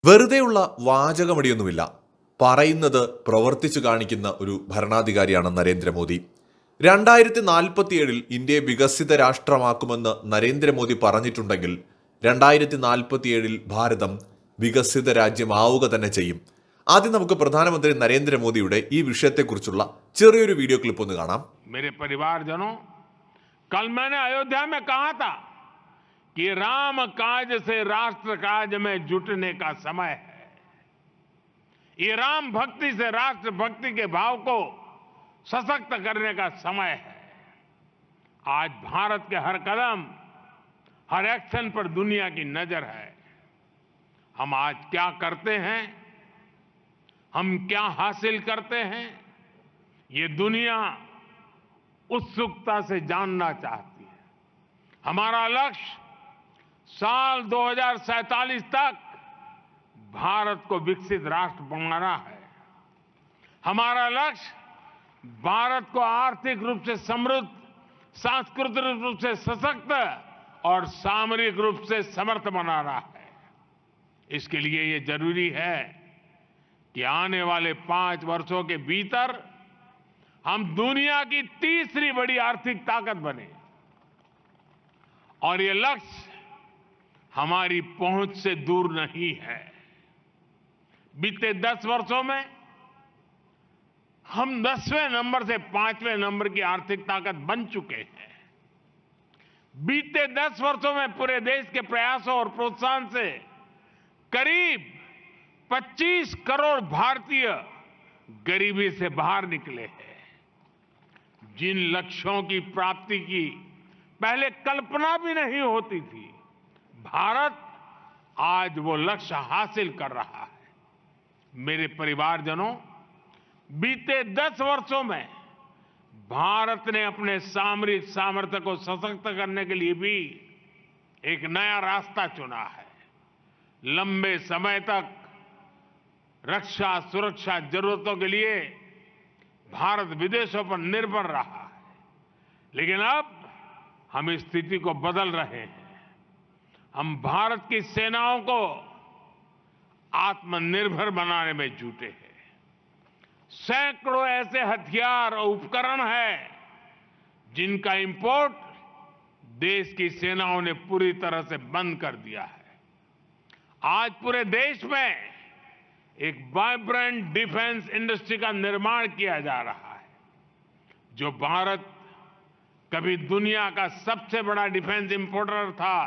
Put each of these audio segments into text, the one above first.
വെറുതെയുള്ള വാചകമടിയൊന്നുമില്ല. പറയുന്നത് പ്രവർത്തിച്ചു കാണിക്കുന്ന ഒരു ഭരണാധികാരിയാണ് നരേന്ദ്രമോദി. 2047 ഇന്ത്യയെ വികസിത രാഷ്ട്രമാക്കുമെന്ന് നരേന്ദ്രമോദി പറഞ്ഞിട്ടുണ്ടെങ്കിൽ 2047 ഭാരതം വികസിത രാജ്യമാവുക തന്നെ ചെയ്യും. ആദ്യം നമുക്ക് പ്രധാനമന്ത്രി നരേന്ദ്രമോദിയുടെ ഈ വിഷയത്തെക്കുറിച്ചുള്ള ചെറിയൊരു വീഡിയോ ക്ലിപ്പ് ഒന്ന് കാണാം. मेरे परिवारजनों, कल मैंने अयोध्या में कहा था कि राम काज से राष्ट्र काज में जुटने का समय है. ये राम भक्ति से राष्ट्र भक्ति के भाव को सशक्त करने का समय है. आज भारत के हर कदम, हर एक्शन पर दुनिया की नजर है. हम आज क्या करते हैं, हम क्या हासिल करते हैं, ये दुनिया उत्सुकता से जानना चाहती है. हमारा लक्ष्य साल 2047 तक भारत को विकसित राष्ट्र बनाना है. हमारा लक्ष्य भारत को आर्थिक रूप से समृद्ध, सांस्कृतिक रूप से सशक्त और सामरिक रूप से समर्थ बनाना है. इसके लिए ये जरूरी है कि आने वाले 5 वर्षों के भीतर हम दुनिया की तीसरी बड़ी आर्थिक ताकत बने. और ये लक्ष्य हमारी पहुंच से दूर नहीं है. बीते 10 वर्षों में हम 10वें नंबर से 5वें नंबर की आर्थिक ताकत बन चुके हैं. बीते 10 वर्षों में पूरे देश के प्रयासों और प्रोत्साहन से करीब 25 करोड़ भारतीय गरीबी से बाहर निकले हैं. जिन लक्ष्यों की प्राप्ति की पहले कल्पना भी नहीं होती थी, भारत आज वो लक्ष्य हासिल कर रहा है. मेरे परिवारजनों, बीते 10 वर्षों में भारत ने अपने सामरिक सामर्थ्य को सशक्त करने के लिए भी एक नया रास्ता चुना है. लंबे समय तक रक्षा सुरक्षा जरूरतों के लिए भारत विदेशों पर निर्भर रहा है, लेकिन अब हम इस स्थिति को बदल रहे हैं. हम भारत की सेनाओं को आत्मनिर्भर बनाने में जुटे हैं. सैकड़ों ऐसे हथियार और उपकरण हैं जिनका इंपोर्ट देश की सेनाओं ने पूरी तरह से बंद कर दिया है. आज पूरे देश में एक वाइब्रेंट डिफेंस इंडस्ट्री का निर्माण किया जा रहा है. जो भारत कभी दुनिया का सबसे बड़ा डिफेंस इंपोर्टर था,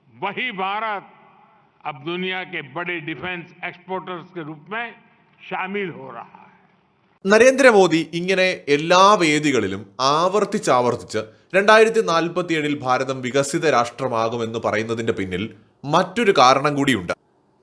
वही भारत अब दुनिया के बड़े डिफेंस एक्सपोर्टर्स के रूप में शामिल हो रहा है. നരേന്ദ്രമോദി ഇങ്ങനെ എല്ലാ വേദികളിലും ആവർത്തിച്ച് 2047 ഭാരതം വികസിത രാഷ്ട്രമാകുമെന്ന് പറയുന്നതിന്റെ പിന്നിൽ മറ്റൊരു കാരണം കൂടിയുണ്ട്.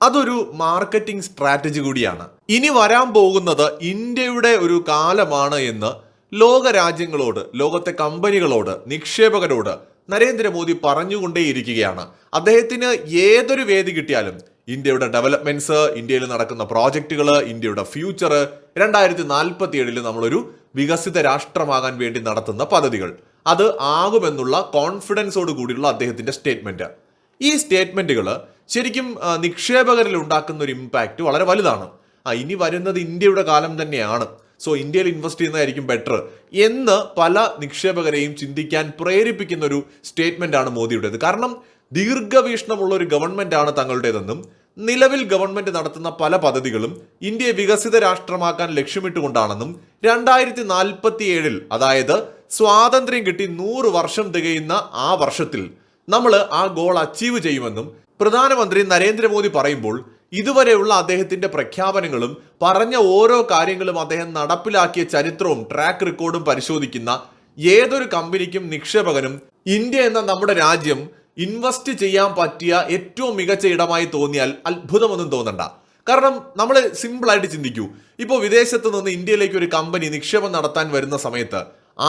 അതൊരു മാർക്കറ്റിംഗ് സ്ട്രാറ്റജി കൂടിയാണ്. ഇനി വരാൻ പോകുന്നത് ഇന്ത്യയുടെ ഒരു കാലമാണ് എന്ന് ലോക രാജ്യങ്ങളോട്, ലോകത്തെ കമ്പനികളോട്, നിക്ഷേപകരോട് നരേന്ദ്രമോദി പറഞ്ഞുകൊണ്ടേയിരിക്കുകയാണ്. അദ്ദേഹത്തിന് ഏതൊരു വേദി കിട്ടിയാലും ഇന്ത്യയുടെ ഡെവലപ്മെന്റ്സ്, ഇന്ത്യയിൽ നടക്കുന്ന പ്രോജക്റ്റുകൾ, ഇന്ത്യയുടെ ഫ്യൂച്ചർ, 2047 നമ്മളൊരു വികസിത രാഷ്ട്രമാകാൻ വേണ്ടി നടത്തുന്ന പദ്ധതികൾ, അത് ആകുമെന്നുള്ള കോൺഫിഡൻസോട് കൂടിയുള്ള അദ്ദേഹത്തിന്റെ സ്റ്റേറ്റ്മെന്റ്. ഈ സ്റ്റേറ്റ്മെന്റുകൾ ശരിക്കും നിക്ഷേപകരിൽ ഉണ്ടാക്കുന്ന ഒരു ഇമ്പാക്റ്റ് വളരെ വലുതാണ്. ഇനി വരുന്നത് ഇന്ത്യയുടെ കാലം തന്നെയാണ്, സോ ഇന്ത്യയിൽ ഇൻവെസ്റ്റ് ചെയ്യുന്നതായിരിക്കും ബെറ്റർ എന്ന് പല നിക്ഷേപകരെയും ചിന്തിക്കാൻ പ്രേരിപ്പിക്കുന്ന ഒരു സ്റ്റേറ്റ്മെന്റ് ആണ് മോദിയുടേത്. കാരണം ദീർഘവീക്ഷണമുള്ള ഒരു ഗവൺമെന്റ് ആണ് തങ്ങളുടേതെന്നും നിലവിൽ ഗവൺമെന്റ് നടത്തുന്ന പല പദ്ധതികളും ഇന്ത്യയെ വികസിത രാഷ്ട്രമാക്കാൻ ലക്ഷ്യമിട്ടുകൊണ്ടാണെന്നും 2047 അതായത് സ്വാതന്ത്ര്യം കിട്ടി 100 വർഷം തികയുന്ന ആ വർഷത്തിൽ നമ്മൾ ആ ഗോൾ അച്ചീവ് ചെയ്യുമെന്നും പ്രധാനമന്ത്രി നരേന്ദ്രമോദി പറയുമ്പോൾ ഇതുവരെയുള്ള അദ്ദേഹത്തിന്റെ പ്രഖ്യാപനങ്ങളും പറഞ്ഞ ഓരോ കാര്യങ്ങളും അദ്ദേഹം നടപ്പിലാക്കിയ ചരിത്രവും ട്രാക്ക് റെക്കോർഡും പരിശോധിക്കുന്ന ഏതൊരു കമ്പനിക്കും നിക്ഷേപകനും ഇന്ത്യ എന്ന നമ്മുടെ രാജ്യം ഇൻവെസ്റ്റ് ചെയ്യാൻ പറ്റിയ ഏറ്റവും മികച്ച ഇടമായി തോന്നിയാൽ അത്ഭുതമൊന്നും തോന്നണ്ട. കാരണം നമ്മൾ സിമ്പിളായിട്ട് ചിന്തിക്കൂ, ഇപ്പോൾ വിദേശത്ത് നിന്ന് ഇന്ത്യയിലേക്ക് ഒരു കമ്പനി നിക്ഷേപം നടത്താൻ വരുന്ന സമയത്ത്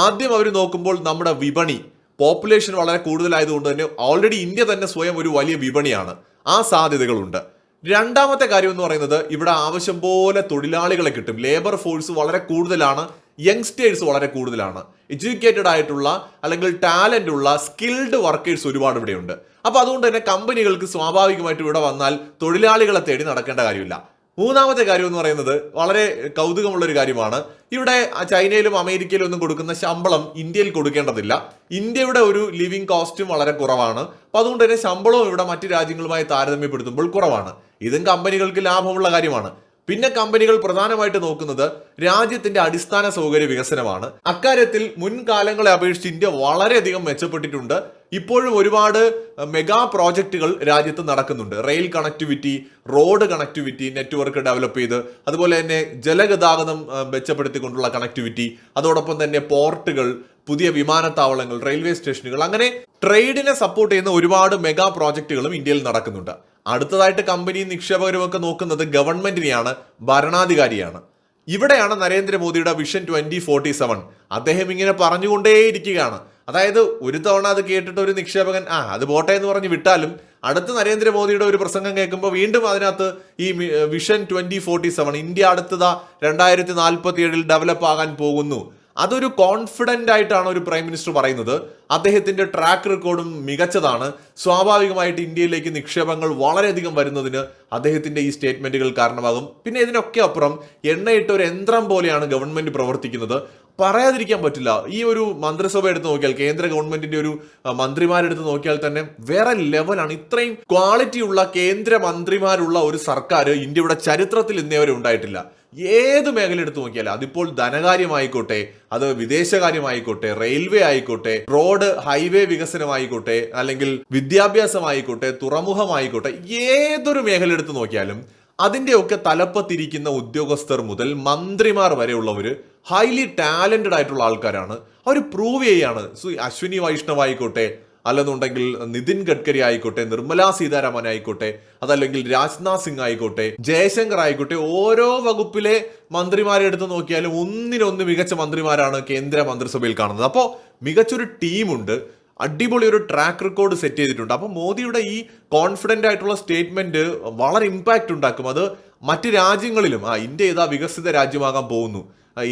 ആദ്യം അവർ നോക്കുമ്പോൾ നമ്മുടെ വിപണി, പോപ്പുലേഷൻ വളരെ കൂടുതലായതുകൊണ്ട് തന്നെ ഓൾറെഡി ഇന്ത്യ തന്നെ സ്വയം ഒരു വലിയ വിപണിയാണ്, ആ സാധ്യതകളുണ്ട്. രണ്ടാമത്തെ കാര്യം എന്ന് പറയുന്നത് ഇവിടെ ആവശ്യം പോലെ തൊഴിലാളികളെ കിട്ടും, ലേബർ ഫോഴ്സ് വളരെ കൂടുതലാണ് യങ്സ്റ്റേഴ്സ് വളരെ കൂടുതലാണ്. എഡ്യൂക്കേറ്റഡ് ആയിട്ടുള്ള അല്ലെങ്കിൽ ടാലന്റ് ഉള്ള സ്കിൽഡ് വർക്കേഴ്സ് ഒരുപാട് ഇവിടെയുണ്ട്. അപ്പൊ അതുകൊണ്ട് തന്നെ കമ്പനികൾക്ക് സ്വാഭാവികമായിട്ട് ഇവിടെ വന്നാൽ തൊഴിലാളികളെ തേടി നടക്കേണ്ട കാര്യമില്ല. മൂന്നാമത്തെ കാര്യം എന്ന് പറയുന്നത് വളരെ കൗതുകമുള്ള ഒരു കാര്യമാണ്. ഇവിടെ ചൈനയിലും അമേരിക്കയിലും ഒന്നും കൊടുക്കുന്ന ശമ്പളം ഇന്ത്യയിൽ കൊടുക്കേണ്ടതില്ല. ഇന്ത്യയുടെ ഒരു ലിവിംഗ് കോസ്റ്റും വളരെ കുറവാണ്. അപ്പൊ അതുകൊണ്ട് തന്നെ ശമ്പളവും ഇവിടെ മറ്റു രാജ്യങ്ങളുമായി താരതമ്യപ്പെടുത്തുമ്പോൾ കുറവാണ്. ഇതും കമ്പനികൾക്ക് ലാഭമുള്ള കാര്യമാണ്. പിന്നെ കമ്പനികൾ പ്രധാനമായിട്ട് നോക്കുന്നത് രാജ്യത്തിന്റെ അടിസ്ഥാന സൗകര്യ വികസനമാണ്. അക്കാര്യത്തിൽ മുൻകാലങ്ങളെ അപേക്ഷിച്ച് ഇന്ത്യ വളരെയധികം മെച്ചപ്പെട്ടിട്ടുണ്ട്. ഇപ്പോഴും ഒരുപാട് മെഗാ പ്രോജക്റ്റുകൾ രാജ്യത്ത് നടക്കുന്നുണ്ട്. Rail connectivity, road connectivity network develop ചെയ്ത്, അതുപോലെ തന്നെ ജലഗതാഗതം മെച്ചപ്പെടുത്തിക്കൊണ്ടുള്ള കണക്ടിവിറ്റി, അതോടൊപ്പം തന്നെ പോർട്ടുകൾ, പുതിയ വിമാനത്താവളങ്ങൾ, റെയിൽവേ സ്റ്റേഷനുകൾ, അങ്ങനെ ട്രേഡിനെ സപ്പോർട്ട് ചെയ്യുന്ന ഒരുപാട് മെഗാ പ്രോജക്റ്റുകളും ഇന്ത്യയിൽ നടക്കുന്നുണ്ട്. അടുത്തതായിട്ട് കമ്പനിയും നിക്ഷേപകരും ഒക്കെ നോക്കുന്നത് ഗവൺമെന്റിനെയാണ്, ഭരണാധികാരിയാണ്. ഇവിടെയാണ് നരേന്ദ്രമോദിയുടെ വിഷൻ 2047. അദ്ദേഹം ഇങ്ങനെ പറഞ്ഞുകൊണ്ടേയിരിക്കുകയാണ്. അതായത് ഒരു തവണ അത് കേട്ടിട്ട് ഒരു നിക്ഷേപകൻ അത് പോട്ടെ എന്ന് പറഞ്ഞ് വിട്ടാലും അടുത്ത നരേന്ദ്രമോദിയുടെ ഒരു പ്രസംഗം കേൾക്കുമ്പോൾ വീണ്ടും അതിനകത്ത് ഈ വിഷൻ 2047, ഇന്ത്യ അടുത്തതാ 2047 ഡെവലപ്പ് ആകാൻ പോകുന്നു. അതൊരു കോൺഫിഡന്റ് ആയിട്ടാണ് ഒരു പ്രൈം മിനിസ്റ്റർ പറയുന്നത്. അദ്ദേഹത്തിന്റെ ട്രാക്ക് റെക്കോർഡും മികച്ചതാണ്. സ്വാഭാവികമായിട്ട് ഇന്ത്യയിലേക്ക് നിക്ഷേപങ്ങൾ വളരെയധികം വരുന്നതിന് അദ്ദേഹത്തിന്റെ ഈ സ്റ്റേറ്റ്മെന്റുകൾ കാരണമാകും. പിന്നെ ഇതിനൊക്കെ അപ്പുറം എണ്ണയിട്ട ഒരു യന്ത്രം പോലെയാണ് ഗവൺമെന്റ് പ്രവർത്തിക്കുന്നത്. പറയാതിരിക്കാൻ പറ്റില്ല. ഈ ഒരു മന്ത്രിസഭ എടുത്ത് നോക്കിയാൽ, കേന്ദ്ര ഗവൺമെന്റിന്റെ ഒരു മന്ത്രിമാരെടുത്ത് നോക്കിയാൽ തന്നെ വേറെ ലെവലാണ്. ഇത്രയും ക്വാളിറ്റി ഉള്ള കേന്ദ്ര മന്ത്രിമാരുള്ള ഒരു സർക്കാർ ഇന്ത്യയുടെ ചരിത്രത്തിൽ ഇന്നേ വരെ ഉണ്ടായിട്ടില്ല. ഏത് മേഖല എടുത്തു നോക്കിയാലും, അതിപ്പോൾ ധനകാര്യമായിക്കോട്ടെ, അത് വിദേശകാര്യമായിക്കോട്ടെ, റെയിൽവേ ആയിക്കോട്ടെ, റോഡ് ഹൈവേ വികസനമായിക്കോട്ടെ, അല്ലെങ്കിൽ വിദ്യാഭ്യാസമായിക്കോട്ടെ, തുറമുഖമായിക്കോട്ടെ, ഏതൊരു മേഖല എടുത്തു നോക്കിയാലും അതിന്റെയൊക്കെ തലപ്പത്തിരിക്കുന്ന ഉദ്യോഗസ്ഥർ മുതൽ മന്ത്രിമാർ വരെയുള്ളവര് ഹൈലി ടാലന്റഡ് ആയിട്ടുള്ള ആൾക്കാരാണ്. അവർ പ്രൂവ് ചെയ്യാണ്. അശ്വിനി വൈഷ്ണവ് ആയിക്കോട്ടെ, അല്ലെന്നുണ്ടെങ്കിൽ നിതിൻ ഗഡ്കരി ആയിക്കോട്ടെ, നിർമ്മലാ സീതാരാമൻ ആയിക്കോട്ടെ, അതല്ലെങ്കിൽ രാജ്നാഥ് സിംഗ് ആയിക്കോട്ടെ, ജയശങ്കർ ആയിക്കോട്ടെ, ഓരോ വകുപ്പിലെ മന്ത്രിമാരെ എടുത്ത് നോക്കിയാലും ഒന്നിനൊന്ന് മികച്ച മന്ത്രിമാരാണ് കേന്ദ്ര മന്ത്രിസഭയിൽ കാണുന്നത്. അപ്പോൾ മികച്ചൊരു ടീമുണ്ട്, അടിപൊളി ഒരു ട്രാക്ക് റെക്കോർഡ് സെറ്റ് ചെയ്തിട്ടുണ്ട്. അപ്പോൾ മോദിയുടെ ഈ കോൺഫിഡന്റ് ആയിട്ടുള്ള സ്റ്റേറ്റ്മെന്റ് വളരെ ഇമ്പാക്റ്റ് ഉണ്ടാക്കും. അത് മറ്റ് രാജ്യങ്ങളിലും ഇന്ത്യ ഇതാ വികസിത രാജ്യമാകാൻ പോകുന്നു,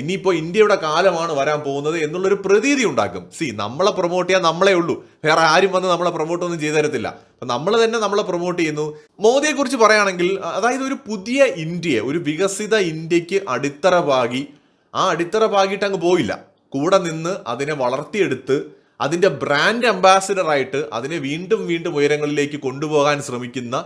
ഇനിയിപ്പോൾ ഇന്ത്യയുടെ കാലമാണ് വരാൻ പോകുന്നത് എന്നുള്ളൊരു പ്രതീതി ഉണ്ടാക്കും. നമ്മളെ പ്രൊമോട്ട് ചെയ്യാൻ നമ്മളെ ഉള്ളൂ, വേറെ ആരും വന്ന് നമ്മളെ പ്രൊമോട്ട് ഒന്നും ചെയ്തു തരത്തില്ല. അപ്പം നമ്മൾ തന്നെ നമ്മളെ പ്രൊമോട്ട് ചെയ്യുന്നു. മോദിയെ കുറിച്ച് പറയുകയാണെങ്കിൽ, അതായത് ഒരു പുതിയ ഇന്ത്യയെ, ഒരു വികസിത ഇന്ത്യക്ക് അടിത്തറ പാകി, ആ അടിത്തറ പാകിയിട്ട് അങ്ങ് പോയില്ല, കൂടെ നിന്ന് അതിനെ വളർത്തിയെടുത്ത് അതിന്റെ ബ്രാൻഡ് അംബാസിഡർ ആയിട്ട് അതിനെ വീണ്ടും വീണ്ടും ഉയരങ്ങളിലേക്ക് കൊണ്ടുപോകാൻ ശ്രമിക്കുന്ന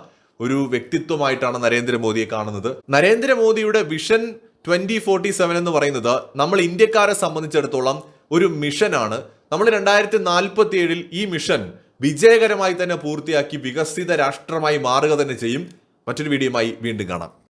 ഒരു വ്യക്തിത്വമായിട്ടാണ് നരേന്ദ്രമോദിയെ കാണുന്നത്. നരേന്ദ്രമോദിയുടെ വിഷൻ 2047 എന്ന് പറയുന്നത് നമ്മൾ ഇന്ത്യക്കാരെ സംബന്ധിച്ചിടത്തോളം ഒരു മിഷനാണ്. നമ്മൾ 2047 ഈ മിഷൻ വിജയകരമായി തന്നെ പൂർത്തിയാക്കി വികസിത രാഷ്ട്രമായി മാറുക തന്നെ ചെയ്യും. മറ്റൊരു വീഡിയോയുമായി വീണ്ടും കാണാം.